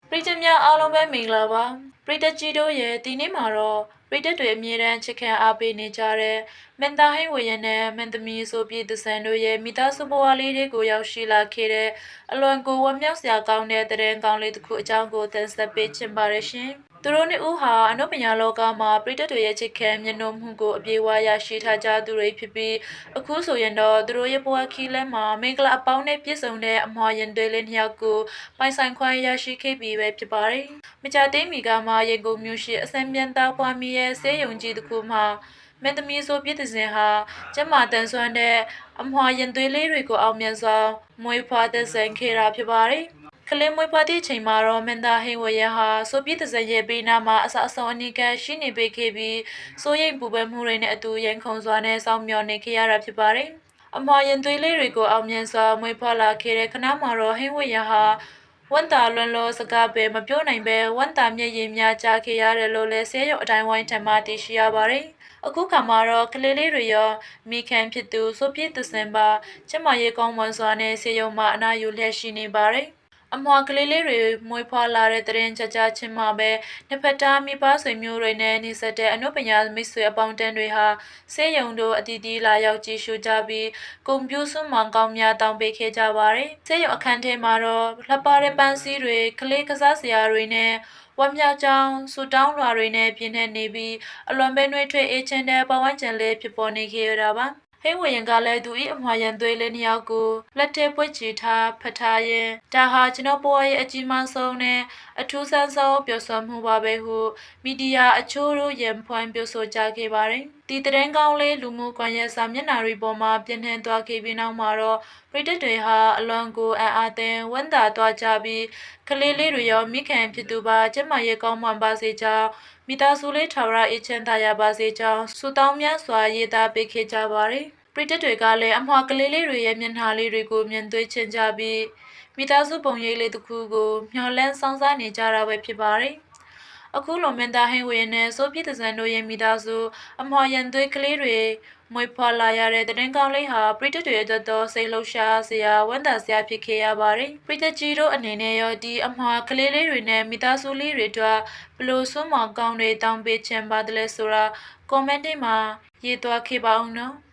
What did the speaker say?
ပရိသတ်များအားလုံးပဲမင်္ဂလာပါပရိသတ်ကြီးတို့ရဲ့ဒီနေ့မှာတော့ပရိသတ်တွေအမြဲတမ်းချစ်ခင်အားပေးနေကြတဲ့မန်သားဟင်းဝရနဲ့မန်သမီးဆိုပြည်သူဆန်တို့ရဲ့မိသားစုဘဝလေးတွေကိုရောက်ရှိလာခဲ့တဲ့အလွန်ကိုဝမ်းမြောက်စရာကောင်းတဲ့တဲ့ရင်ကောင်းလေးတစ်ခုအကြောင်းကိုတင်ဆက်ပေးချင်ပါတယ်ရှင်သူတို့နှစ်ဦးဟာအနုပညာလောကမှာပရိသတ်တွေရဲ့ချစ်ခင်မျက်နှာမှုကိုအပြေအဝရရှိထားကြသူတွေဖြစ်ပြီးအခုဆိုရင်တော့သူတို့ရဲ့ဘဝခီးလမ်းမှာမင်္ဂလာအပေါင်းနဲ့ပြည့်စုံတဲ့အမွှာရင်သွေးလေးနှစ်ယောက်ကိုပိုင်ဆိုင်ခွင့်ရရှိခဲ့ပြီးပဲဖြစ်ပါတယ်။မကြသေးမီကမှရေကုန်မျိုးရှိအစံပြန်သားပွားမီရဲ့ဆေးရုံကြီးတစ်ခုမှာမင်းသမီးဆိုပြည့်တဲ့စဉ်ဟာကျမတန်ဆွမ်းတဲ့အမွှာရင်သွေးလေးတွေကိုအောင်မြတ်စွာမွေးဖွားတဲ့ဆိုင်ခဲ့တာဖြစ်ပါတယ်။ကလေးမွေးဖွားသည့်ချိန်မှာတော့မင်းသားဟင်းဝရဟာဆိုပြည့်တဲ့ရဲ့ဘေးနားမှာအစအဆုံးအနိကရှိနေပေခဲ့ပြီးစိုးရိမ်ပူပန်မှုတွေနဲ့အတူရင်ခုန်စွာနဲ့စောင့်မျှော်နေခဲ့ရတာဖြစ်ပါတယ်။အမွှာရင်သွေးလေးတွေကိုအောင်မြတ်စွာမွေးဖွားလာခဲ့တဲ့ခဏမှာတော့ဟင်းဝရဟာဝန်တာလွန်လို့စကားပဲမပြောနိုင်ပဲဝန်တာမျက်ရည်များကြားခဲ့ရတယ်လို့လည်းဆေးရုံအတိုင်းဝိုင်းထံမှသိရှိရပါတယ်။အခုခါမှာတော့ကလေးလေးတွေရောမိခင်ဖြစ်သူဆိုပြည့်သစင်ပါကျမရေကောင်းမွန်စွာနဲ့ဆေးရုံမှာအနာယူလျက်ရှိနေပါတယ်။အမွှာကလေးလေးတွေမွေးဖွားလာတဲ့တရင်ကြကြချင်းမှာပဲနှစ်ဖက်သားမိဘဆွေမျိုးတွေနဲ့နေဆက်တဲ့အနုပညာမိတ်ဆွေအပေါင်းတန်းတွေဟာဆေးရုံတို့အတီးတီးလာရောက်ကြည့်ရှုကြပြီးဂုံပြူးစွမ်းမောင်ကောင်းများတောင်းပေးခဲ့ကြပါတယ်။ဆေးရုံအခန်းထဲမှာတော့လှပတဲ့ပန်းစည်းတွေကလေးကစားစရာတွေနဲ့ဝမ်းမြောက်ကြောင်းဆူတောင်းလွှာတွေနဲ့ပြင်းထန်နေပြီးအလွန်ပဲနှွေးထွေးအေးချမ်းတဲ့ပဝန်းကျင်လေးဖြစ်ပေါ်နေခဲ့ရတာပါ။ဟိဝရင်ကလည်းသူ၏အမွှာရန်သွေးလေးနှစ်ယောက်ကိုလက်ထဲပွေ့ချီထားဖတ်ထားရင်ဒါဟာကျွန်တော်ဘဝရဲ့အကြီးမားဆုံးနဲ့အထူးဆန်းဆုံးပြောဆိုမှုပါပဲဟုမီဒီယာအချို့တို့ရန်ဖွင့်ပြောဆိုကြခဲ့ပါတယ်။ဒီတဲ့ကောင်းလေးလူမှုကွန်ရက်စာမျက်နှာတွေပေါ်မှာပြန့်နှံ့သွားခဲ့ပြီးနောက်မှာတော့ပရိသတ်တွေဟာအလွန်ကိုအံ့အားသင့်ဝမ်းသာသွားကြပြီးကလေးလေးတွေရောမိခင်ဖြစ်သူပါကျမရဲ့ကောင်းမွန်ပါစေကြောင်းမိသားစုလေးထာဝရအေးချမ်းသာရပါစေကြောင်းဆုတောင်းမြတ်စွာရေးသားပေးခဲ့ကြပါတယ်။ပရိသတ်တွေကလည်းအမွှာကလေးလေးတွေရဲ့မျက်နှာလေးတွေကိုမြင်တွေ့ချင်ကြပြီးမိသားစုပုံရိပ်လေးတစ်ခုကိုမျှော်လင့်ဆောင်စားနေကြတာပဲဖြစ်ပါတယ်။အခုလိုမင်းသားဟင်းဝင်းနဲ့ဆိုပြည့်တဲ့ဇန်တို့ရဲ့မိသားစုအမွှာရန်သွေးကလေးတွေမွေးဖွားလာရတဲ့တဲ့ကောင်းလေးဟာပရိသတ်တွေအတွက်တော့စိတ်လှုပ်ရှားစရာဝမ်းသာစရာဖြစ်ခဲ့ရပါတယ်။ပရိသတ်ကြီးတို့အနေနဲ့ရောဒီအမွှာကလေးလေးတွေနဲ့မိသားစုလေးတွေအတွက်ဘလို့စွမ်းမောင်ကောင်းတွေတောင်းပေးချင်ပါတယ်ဆိုတာ comment တွေမှာရေးသွားခဲ့ပါအောင်နော်။